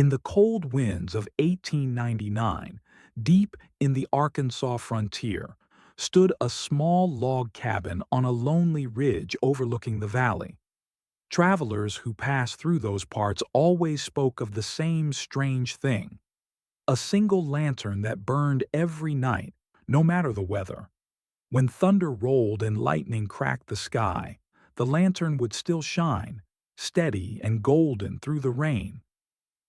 In the cold winds of 1899, deep in the Arkansas frontier, stood a small log cabin on a lonely ridge overlooking the valley. Travelers who passed through those parts always spoke of the same strange thing: a single lantern that burned every night, no matter the weather. When thunder rolled and lightning cracked the sky, the lantern would still shine, steady and golden through the rain.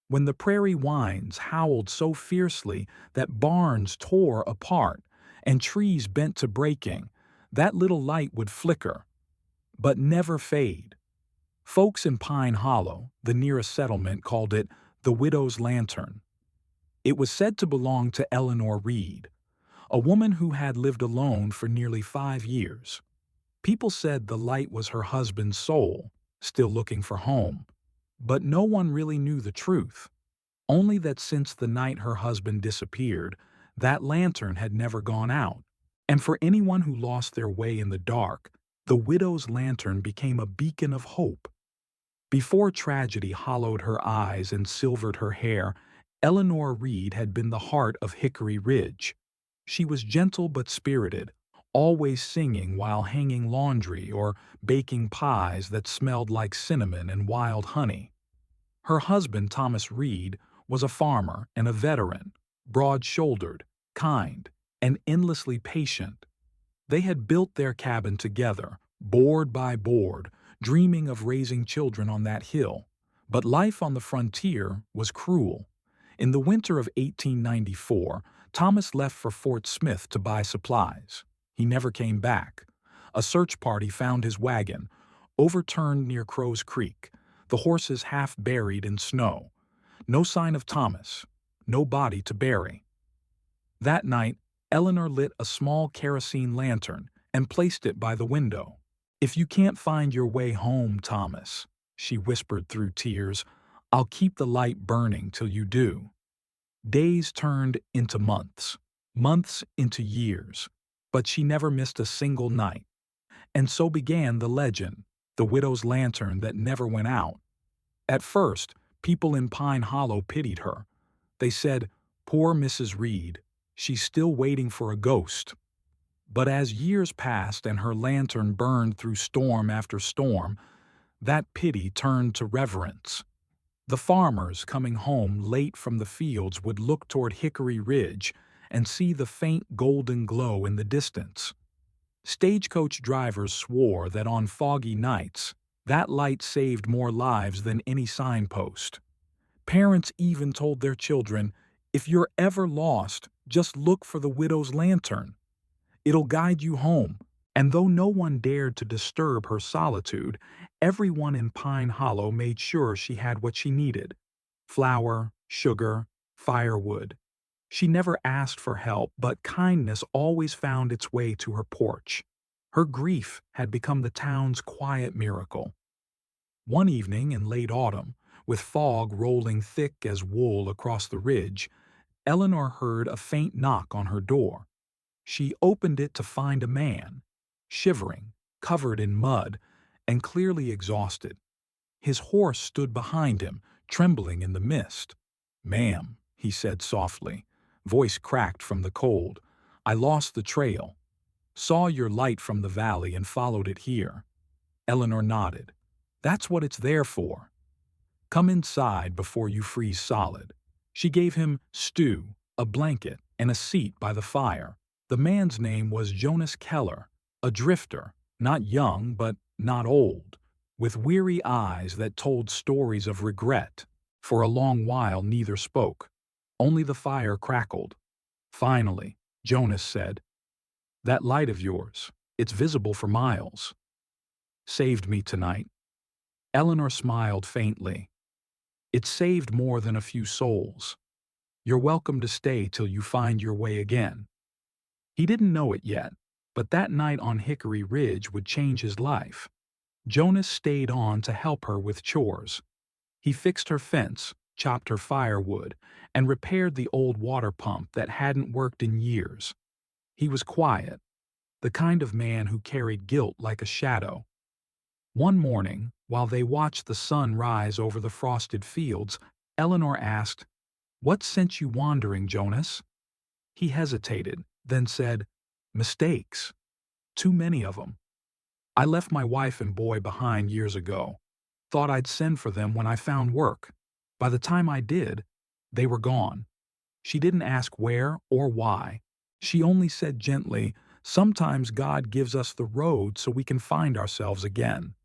When the prairie winds howled so fiercely that barns tore apart and trees bent to breaking, that little light would flicker, but never fade. Folks in Pine Hollow, the nearest settlement, called it the widow's lantern. It was said to belong to Eleanor Reed, a woman who had lived alone for nearly 5 years. People said the light was her husband's soul, still looking for home. But no one really knew the truth, only that since the night her husband disappeared, that lantern had never gone out. And for anyone who lost their way in the dark, the widow's lantern became a beacon of hope. Before tragedy hollowed her eyes and silvered her hair, Eleanor Reed had been the heart of Hickory Ridge. She was gentle but spirited, always singing while hanging laundry or baking pies that smelled like cinnamon and wild honey. Her husband, Thomas Reed, was a farmer and a veteran, broad-shouldered, kind, and endlessly patient. They had built their cabin together, board by board, dreaming of raising children on that hill. But life on the frontier was cruel. In the winter of 1894, Thomas left for Fort Smith to buy supplies. He never came back. A search party found his wagon, overturned near Crow's Creek, the horses half buried in snow. No sign of Thomas, no body to bury. That night, Eleanor lit a small kerosene lantern and placed it by the window. "If you can't find your way home, Thomas," she whispered through tears, "I'll keep the light burning till you do." Days turned into months, months into years, but she never missed a single night. And so began the legend, the widow's lantern that never went out. At first, people in Pine Hollow pitied her. They said, "Poor Mrs. Reed, she's still waiting for a ghost." But as years passed and her lantern burned through storm after storm, that pity turned to reverence. The farmers coming home late from the fields would look toward Hickory Ridge and see the faint golden glow in the distance. Stagecoach drivers swore that on foggy nights, that light saved more lives than any signpost. Parents even told their children, "If you're ever lost, just look for the widow's lantern. It'll guide you home." And though no one dared to disturb her solitude, everyone in Pine Hollow made sure she had what she needed: flour, sugar, firewood. She never asked for help, but kindness always found its way to her porch. Her grief had become the town's quiet miracle. One evening in late autumn, with fog rolling thick as wool across the ridge, Eleanor heard a faint knock on her door. She opened it to find a man, shivering, covered in mud, and clearly exhausted. His horse stood behind him, trembling in the mist. "Ma'am," he said softly, voice cracked from the cold, "I lost the trail. Saw your light from the valley and followed it here." Eleanor nodded. "That's what it's there for. Come inside before you freeze solid." She gave him stew, a blanket, and a seat by the fire. The man's name was Jonas Keller, a drifter, not young but not old, with weary eyes that told stories of regret. For a long while neither spoke. Only the fire crackled. Finally, Jonas said, "That light of yours, it's visible for miles. Saved me tonight." Eleanor smiled faintly. "It saved more than a few souls. You're welcome to stay till you find your way again." He didn't know it yet, but that night on Hickory Ridge would change his life. Jonas stayed on to help her with chores. He fixed her fence, chopped her firewood, and repaired the old water pump that hadn't worked in years. He was quiet, the kind of man who carried guilt like a shadow. One morning, while they watched the sun rise over the frosted fields, Eleanor asked, "What sent you wandering, Jonas?" He hesitated, then said, "Mistakes. Too many of them. I left my wife and boy behind years ago. Thought I'd send for them when I found work. By the time I did, they were gone." She didn't ask where or why. She only said gently, "Sometimes God gives us the road so we can find ourselves again."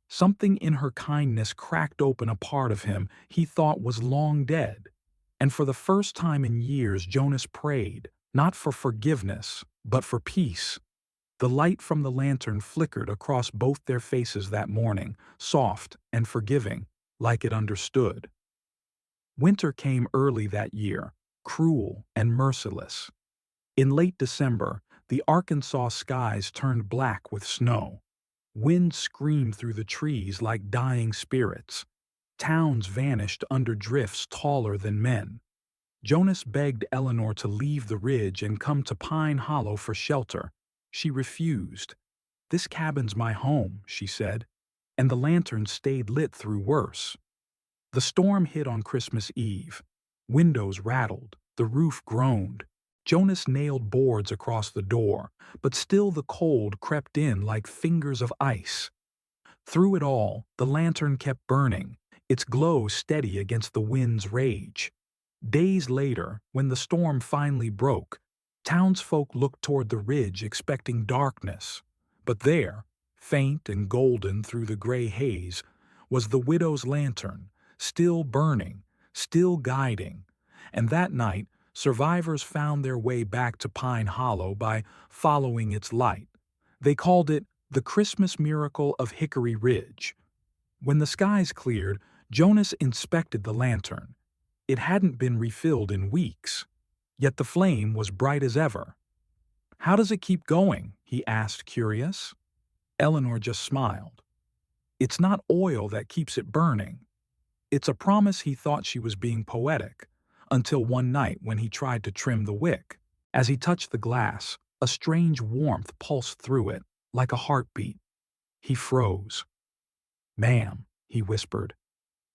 Something in her kindness cracked open a part of him he thought was long dead. And for the first time in years, Jonas prayed, not for forgiveness, but for peace. The light from the lantern flickered across both their faces that morning, soft and forgiving, like it understood. Winter came early that year, cruel and merciless. In late December, the Arkansas skies turned black with snow. Wind screamed through the trees like dying spirits. Towns vanished under drifts taller than men. Jonas begged Eleanor to leave the ridge and come to Pine Hollow for shelter. She refused. "This cabin's my home," she said, and the lantern stayed lit through worse. The storm hit on Christmas Eve. Windows rattled, the roof groaned. Jonas nailed boards across the door, but still the cold crept in like fingers of ice. Through it all, the lantern kept burning, its glow steady against the wind's rage. Days later, when the storm finally broke, townsfolk looked toward the ridge expecting darkness. But there, faint and golden through the gray haze, was the widow's lantern, still burning, still guiding. And that night, survivors found their way back to Pine Hollow by following its light. They called it the Christmas miracle of Hickory Ridge. When the skies cleared, Jonas inspected the lantern. It hadn't been refilled in weeks, yet the flame was bright as ever. "How does it keep going?" he asked, curious. Eleanor just smiled. "It's not oil that keeps it burning." It's a promise. He thought she was being poetic, until one night when he tried to trim the wick. As he touched the glass, a strange warmth pulsed through it, like a heartbeat. He froze. "Ma'am," he whispered,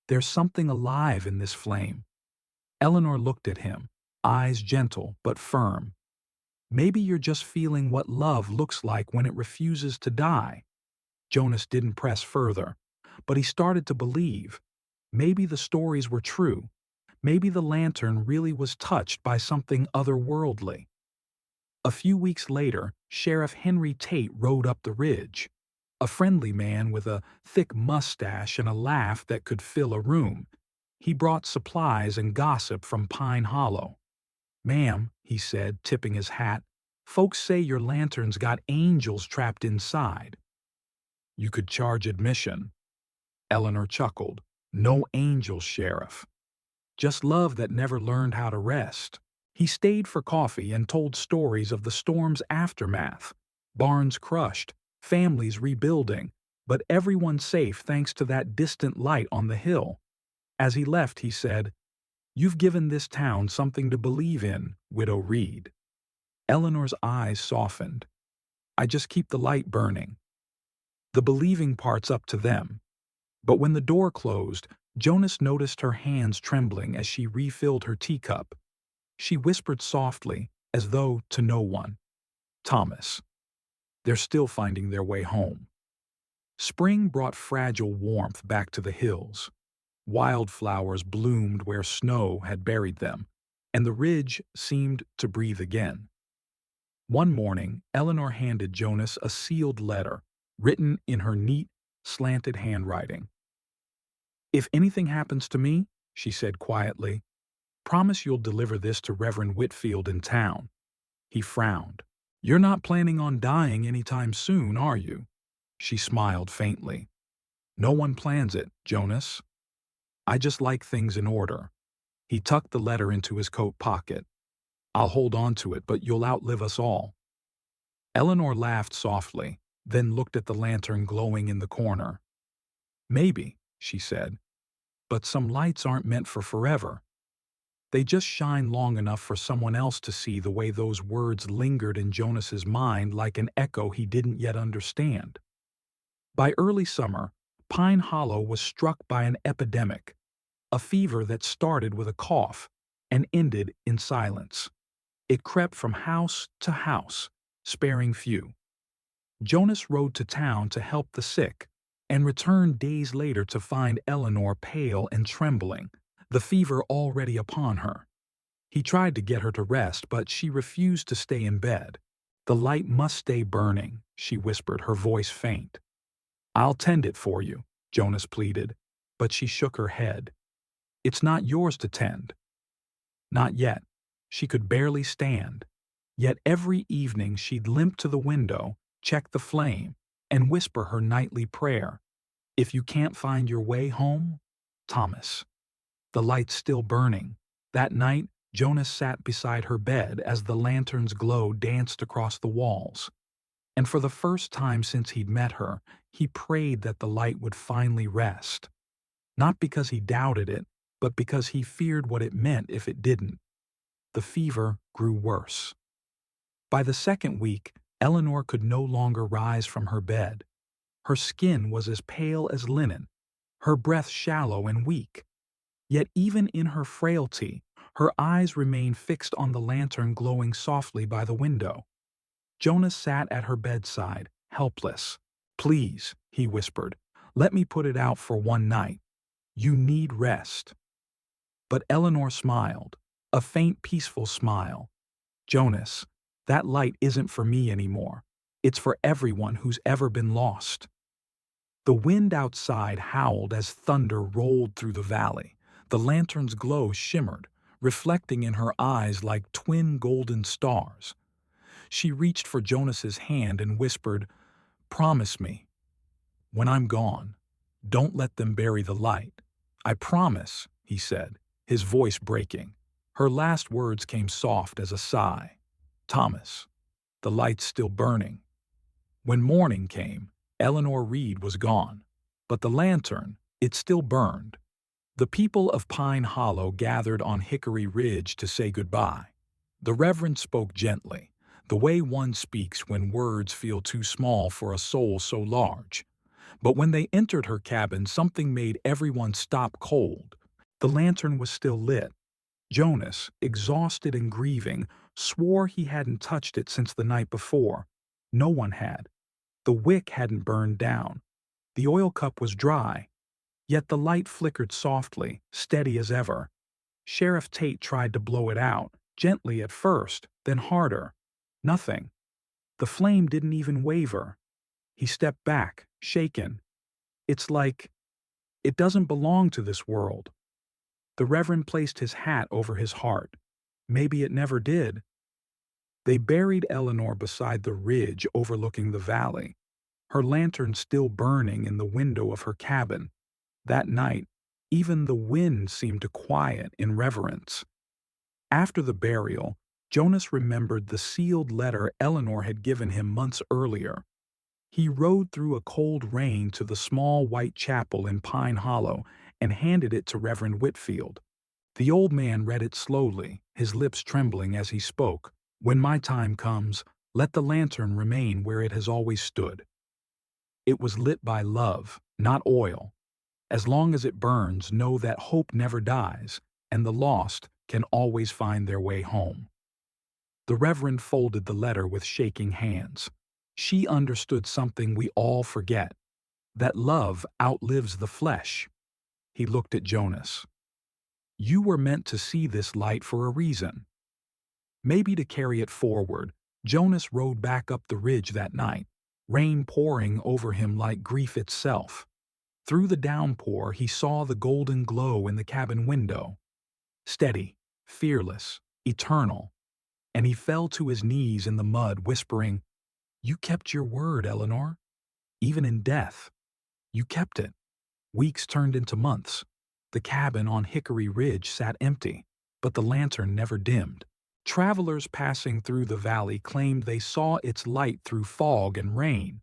"there's something alive in this flame." Eleanor looked at him, eyes gentle but firm. "Maybe you're just feeling what love looks like when it refuses to die." Jonas didn't press further, but he started to believe. Maybe the stories were true. Maybe the lantern really was touched by something otherworldly. A few weeks later, Sheriff Henry Tate rode up the ridge. A friendly man with a thick mustache and a laugh that could fill a room. He brought supplies and gossip from Pine Hollow. "Ma'am," he said, tipping his hat, "folks say your lantern's got angels trapped inside." "You could charge admission." Eleanor chuckled. "No angels, Sheriff. Just love that never learned how to rest." He stayed for coffee and told stories of the storm's aftermath. Barns crushed, families rebuilding, but everyone safe thanks to that distant light on the hill. As he left, he said, "You've given this town something to believe in, Widow Reed." Eleanor's eyes softened. "I just keep the light burning. The believing part's up to them." But when the door closed, Jonas noticed her hands trembling as she refilled her teacup. She whispered softly, as though to no one, "Thomas, they're still finding their way home." Spring brought fragile warmth back to the hills. Wildflowers bloomed where snow had buried them, and the ridge seemed to breathe again. One morning, Eleanor handed Jonas a sealed letter, written in her neat, slanted handwriting. "If anything happens to me," she said quietly, "promise you'll deliver this to Reverend Whitfield in town." He frowned. "You're not planning on dying anytime soon, are you?" She smiled faintly. "No one plans it, Jonas. I just like things in order." He tucked the letter into his coat pocket. "I'll hold on to it, but you'll outlive us all." Eleanor laughed softly, then looked at the lantern glowing in the corner. "Maybe," she said, "but some lights aren't meant for forever. They just shine long enough for someone else to see." The way those words lingered in Jonas's mind like an echo he didn't yet understand. By early summer, Pine Hollow was struck by an epidemic. a fever that started with a cough and ended in silence. It crept from house to house, sparing few. Jonas rode to town to help the sick and returned days later to find Eleanor pale and trembling, the fever already upon her. He tried to get her to rest, but she refused to stay in bed. "The light must stay burning," she whispered, her voice faint. "I'll tend it for you," Jonas pleaded, but she shook her head. "It's not yours to tend." Not yet. She could barely stand. Yet every evening she'd limp to the window, check the flame, and whisper her nightly prayer. "If you can't find your way home, Thomas." The light's still burning. That night, Jonas sat beside her bed as the lantern's glow danced across the walls. And for the first time since he'd met her, he prayed that the light would finally rest. Not because he doubted it, but because he feared what it meant if it didn't. The fever grew worse. By the second week, Eleanor could no longer rise from her bed. Her skin was as pale as linen, her breath shallow and weak. Yet even in her frailty, her eyes remained fixed on the lantern glowing softly by the window. Jonas sat at her bedside, helpless. "Please," he whispered, "let me put it out for one night. You need rest." But Eleanor smiled, a faint, peaceful smile. "Jonas, that light isn't for me anymore. It's for everyone who's ever been lost." The wind outside howled as thunder rolled through the valley. The lantern's glow shimmered, reflecting in her eyes like twin golden stars. She reached for Jonas's hand and whispered, "Promise me, when I'm gone, don't let them bury the light." "I promise," he said, his voice breaking. Her last words came soft as a sigh. "Thomas, the light's still burning." When morning came, Eleanor Reed was gone, but the lantern, it still burned. The people of Pine Hollow gathered on Hickory Ridge to say goodbye. The Reverend spoke gently, the way one speaks when words feel too small for a soul so large. But when they entered her cabin, something made everyone stop cold. The lantern was still lit. Jonas, exhausted and grieving, swore he hadn't touched it since the night before. No one had. The wick hadn't burned down. The oil cup was dry. Yet the light flickered softly, steady as ever. Sheriff Tate tried to blow it out, gently at first, then harder. Nothing. The flame didn't even waver. He stepped back, shaken. "It's like it doesn't belong to this world." The Reverend placed his hat over his heart. Maybe it never did. They buried Eleanor beside the ridge overlooking the valley, her lantern still burning in the window of her cabin. That night, even the wind seemed to quiet in reverence. After the burial, Jonas remembered the sealed letter Eleanor had given him months earlier. He rode through a cold rain to the small white chapel in Pine Hollow and handed it to Reverend Whitfield. The old man read it slowly, his lips trembling as he spoke. "When my time comes, let the lantern remain where it has always stood." It was lit by love, not oil. As long as it burns, know that hope never dies, and the lost can always find their way home. The Reverend folded the letter with shaking hands. She understood something we all forget, that love outlives the flesh. He looked at Jonas. "You were meant to see this light for a reason." Maybe to carry it forward, Jonas rode back up the ridge that night, rain pouring over him like grief itself. Through the downpour, he saw the golden glow in the cabin window. Steady, fearless, eternal. And he fell to his knees in the mud, whispering, "You kept your word, Eleanor. Even in death, you kept it." Weeks turned into months. The cabin on Hickory Ridge sat empty, but the lantern never dimmed. Travelers passing through the valley claimed they saw its light through fog and rain,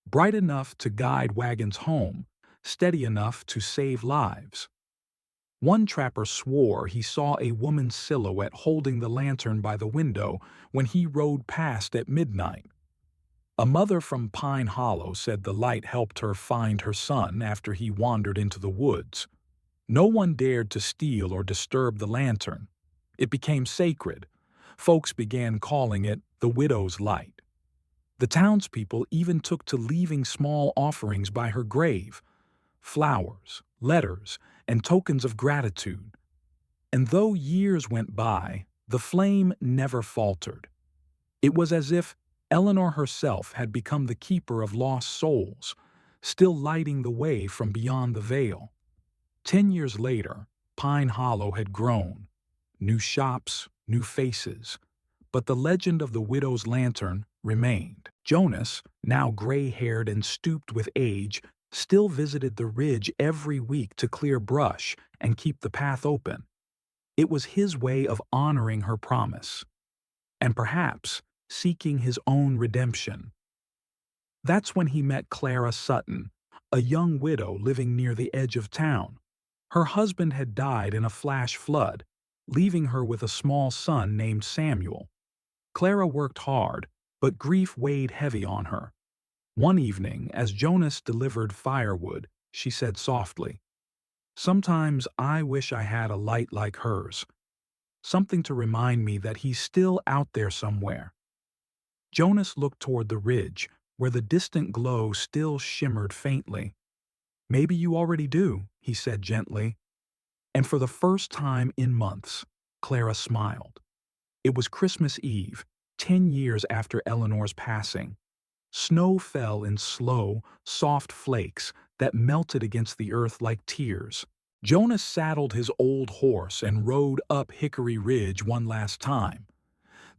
bright enough to guide wagons home, steady enough to save lives. One trapper swore he saw a woman's silhouette holding the lantern by the window when he rode past at midnight. A mother from Pine Hollow said the light helped her find her son after he wandered into the woods. No one dared to steal or disturb the lantern. It became sacred. Folks began calling it the widow's light. The townspeople even took to leaving small offerings by her grave, flowers, letters, and tokens of gratitude. And though years went by, the flame never faltered. It was as if Eleanor herself had become the keeper of lost souls, still lighting the way from beyond the veil. 10 years later, Pine Hollow had grown. New shops, new faces. But the legend of the widow's lantern remained. Jonas, now gray-haired and stooped with age, still visited the ridge every week to clear brush and keep the path open. It was his way of honoring her promise, and perhaps seeking his own redemption. That's when he met Clara Sutton, a young widow living near the edge of town. Her husband had died in a flash flood, leaving her with a small son named Samuel. Clara worked hard, but grief weighed heavy on her. One evening, as Jonas delivered firewood, she said softly, "Sometimes I wish I had a light like hers, something to remind me that he's still out there somewhere." Jonas looked toward the ridge, where the distant glow still shimmered faintly. "Maybe you already do," he said gently. And for the first time in months, Clara smiled. It was Christmas Eve, 10 years after Eleanor's passing. Snow fell in slow, soft flakes that melted against the earth like tears. Jonas saddled his old horse and rode up Hickory Ridge one last time.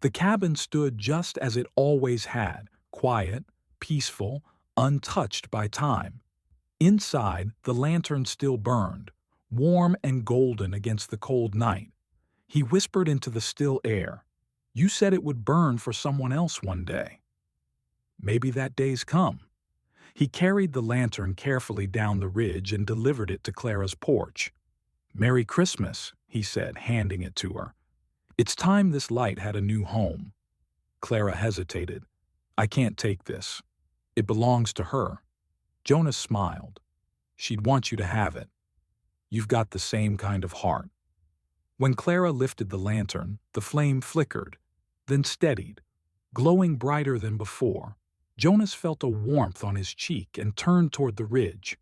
The cabin stood just as it always had, quiet, peaceful, untouched by time. Inside, the lantern still burned, warm and golden against the cold night. He whispered into the still air, "You said it would burn for someone else one day." Maybe that day's come. He carried the lantern carefully down the ridge and delivered it to Clara's porch. "Merry Christmas," he said, handing it to her. "It's time this light had a new home." Clara hesitated. "I can't take this. It belongs to her." Jonas smiled. "She'd want you to have it. You've got the same kind of heart." When Clara lifted the lantern, the flame flickered, then steadied, glowing brighter than before. Jonas felt a warmth on his cheek and turned toward the ridge.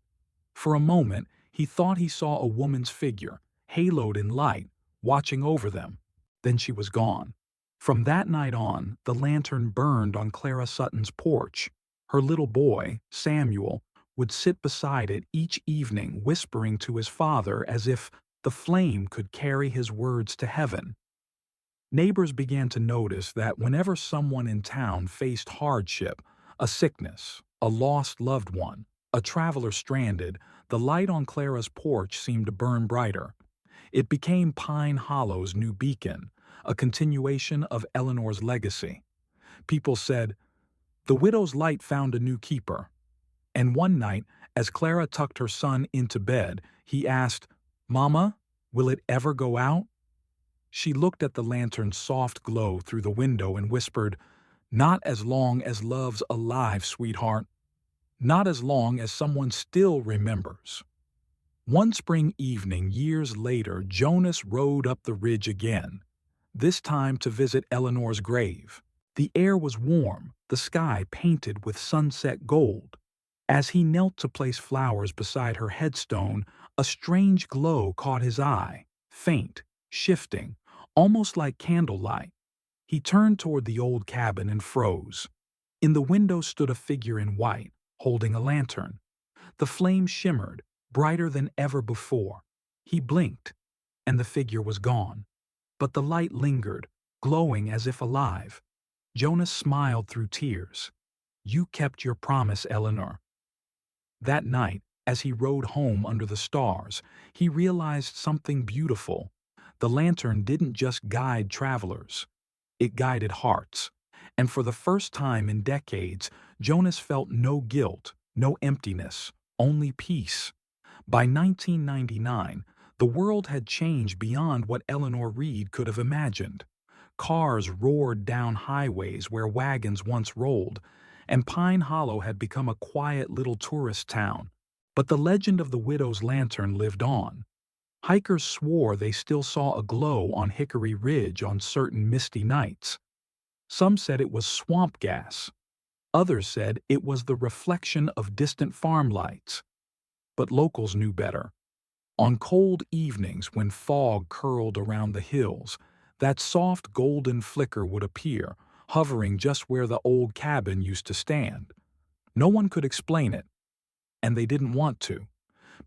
For a moment, he thought he saw a woman's figure, haloed in light, watching over them. Then she was gone. From that night on, the lantern burned on Clara Sutton's porch. Her little boy, Samuel, would sit beside it each evening, whispering to his father as if the flame could carry his words to heaven. Neighbors began to notice that whenever someone in town faced hardship, a sickness, a lost loved one, a traveler stranded, the light on Clara's porch seemed to burn brighter. It became Pine Hollow's new beacon, a continuation of Eleanor's legacy. People said, "The widow's light found a new keeper." And one night, as Clara tucked her son into bed, he asked, "Mama, will it ever go out?" She looked at the lantern's soft glow through the window and whispered, "Not as long as love's alive, sweetheart. Not as long as someone still remembers." One spring evening, years later, Jonas rode up the ridge again, this time to visit Eleanor's grave. The air was warm, the sky painted with sunset gold. As he knelt to place flowers beside her headstone, a strange glow caught his eye, faint, shifting, almost like candlelight. He turned toward the old cabin and froze. In the window stood a figure in white, holding a lantern. The flame shimmered, brighter than ever before. He blinked, and the figure was gone. But the light lingered, glowing as if alive. Jonas smiled through tears. "You kept your promise, Eleanor." That night, as he rode home under the stars, he realized something beautiful. The lantern didn't just guide travelers. It guided hearts. And for the first time in decades, Jonas felt no guilt, no emptiness, only peace. By 1999, the world had changed beyond what Eleanor Reed could have imagined. Cars roared down highways where wagons once rolled, and Pine Hollow had become a quiet little tourist town. But the legend of the widow's lantern lived on. Hikers swore they still saw a glow on Hickory Ridge on certain misty nights. Some said it was swamp gas. Others said it was the reflection of distant farm lights. But locals knew better. On cold evenings when fog curled around the hills, that soft golden flicker would appear, hovering just where the old cabin used to stand. No one could explain it, and they didn't want to,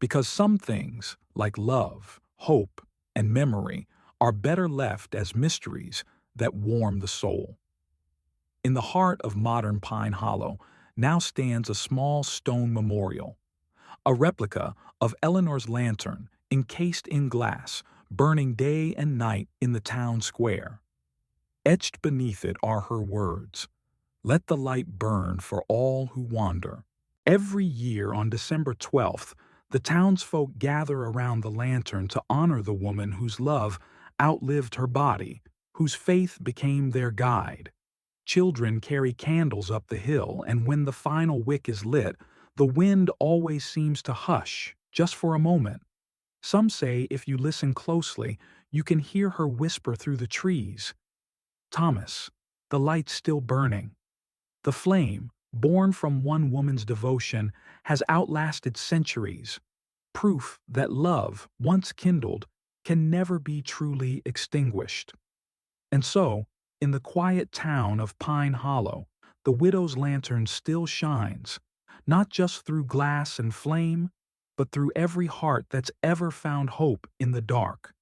because some things, like love, hope, and memory, are better left as mysteries that warm the soul. In the heart of modern Pine Hollow now stands a small stone memorial, a replica of Eleanor's lantern encased in glass, burning day and night in the town square. Etched beneath it are her words, "Let the light burn for all who wander." Every year on December 12th, the townsfolk gather around the lantern to honor the woman whose love outlived her body, whose faith became their guide. Children carry candles up the hill, and when the final wick is lit, the wind always seems to hush, just for a moment. Some say if you listen closely, you can hear her whisper through the trees, "Thomas, the light's still burning." The flame, born from one woman's devotion, has outlasted centuries, proof that love, once kindled, can never be truly extinguished. And so, in the quiet town of Pine Hollow, the widow's lantern still shines, not just through glass and flame, but through every heart that's ever found hope in the dark.